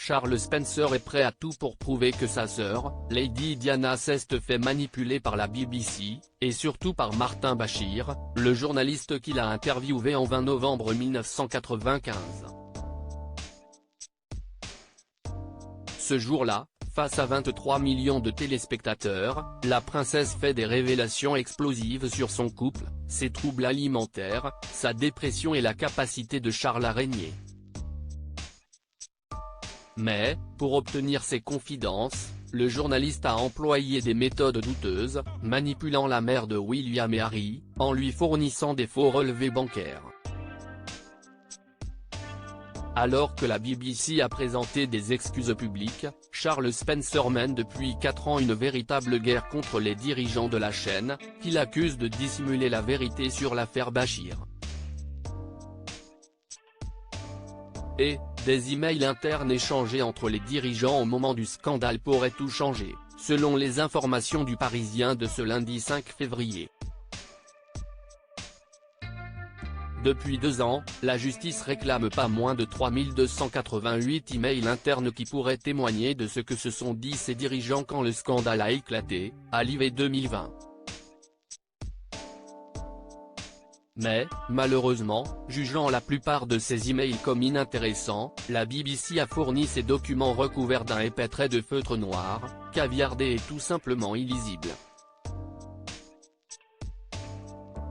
Charles Spencer est prêt à tout pour prouver que sa sœur, Lady Diana s'est fait manipuler par la BBC, et surtout par Martin Bashir, le journaliste qui l'a interviewé en 20 novembre 1995. Ce jour-là, face à 23 millions de téléspectateurs, la princesse fait des révélations explosives sur son couple, ses troubles alimentaires, sa dépression et la capacité de Charles à régner. Mais, pour obtenir ces confidences, le journaliste a employé des méthodes douteuses, manipulant la mère de William et Harry, en lui fournissant des faux relevés bancaires. Alors que la BBC a présenté des excuses publiques, Charles Spencer mène depuis 4 ans une véritable guerre contre les dirigeants de la chaîne, qu'il accuse de dissimuler la vérité sur l'affaire Bashir. Et, des emails internes échangés entre les dirigeants au moment du scandale pourraient tout changer, selon les informations du Parisien de ce lundi 5 février. Depuis 2 ans, la justice réclame pas moins de 3288 emails internes qui pourraient témoigner de ce que se sont dit ces dirigeants quand le scandale a éclaté, à l'hiver 2020. Mais, malheureusement, jugeant la plupart de ces emails comme inintéressants, la BBC a fourni ces documents recouverts d'un épais trait de feutre noir, caviardé et tout simplement illisible.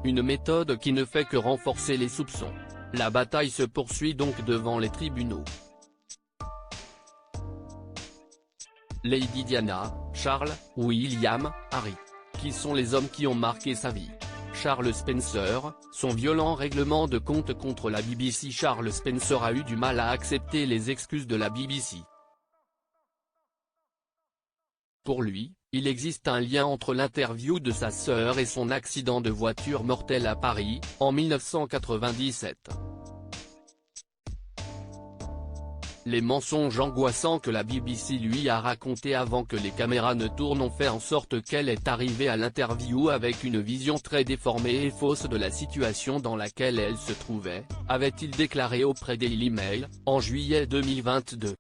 Une méthode qui ne fait que renforcer les soupçons. La bataille se poursuit donc devant les tribunaux. Lady Diana, Charles, William, Harry. Qui sont les hommes qui ont marqué sa vie? Charles Spencer, son violent règlement de compte contre la BBC. Charles Spencer a eu du mal à accepter les excuses de la BBC. Pour lui, il existe un lien entre l'interview de sa sœur et son accident de voiture mortel à Paris, en 1997. Les mensonges angoissants que la BBC lui a racontés avant que les caméras ne tournent ont fait en sorte qu'elle est arrivée à l'interview avec une vision très déformée et fausse de la situation dans laquelle elle se trouvait, avait-il déclaré auprès Daily Mail, en juillet 2022.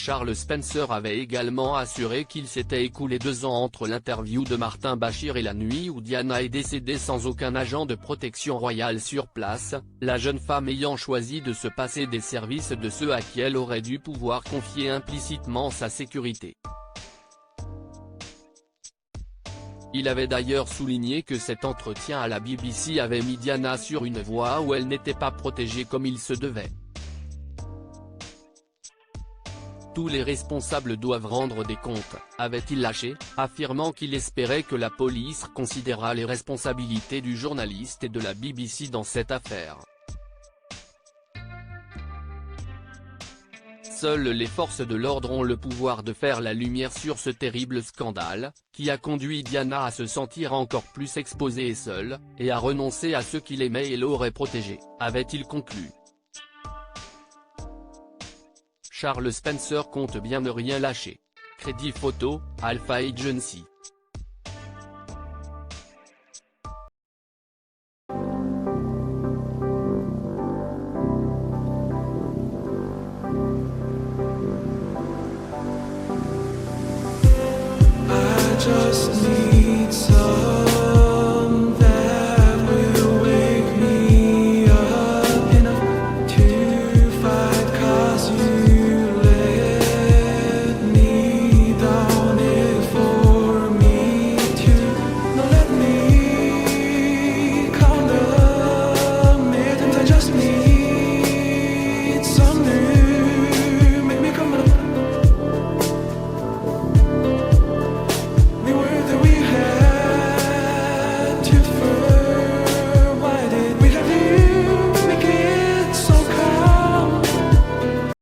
Charles Spencer avait également assuré qu'il s'était écoulé 2 ans entre l'interview de Martin Bashir et la nuit où Diana est décédée sans aucun agent de protection royale sur place, la jeune femme ayant choisi de se passer des services de ceux à qui elle aurait dû pouvoir confier implicitement sa sécurité. Il avait d'ailleurs souligné que cet entretien à la BBC avait mis Diana sur une voie où elle n'était pas protégée comme il se devait. Tous les responsables doivent rendre des comptes, avait-il lâché, affirmant qu'il espérait que la police considérera les responsabilités du journaliste et de la BBC dans cette affaire. Seules les forces de l'ordre ont le pouvoir de faire la lumière sur ce terrible scandale, qui a conduit Diana à se sentir encore plus exposée et seule, et à renoncer à ceux qu'il aimait et l'aurait protégée, avait-il conclu. Charles Spencer compte bien ne rien lâcher. Crédit photo, Alpha Agency.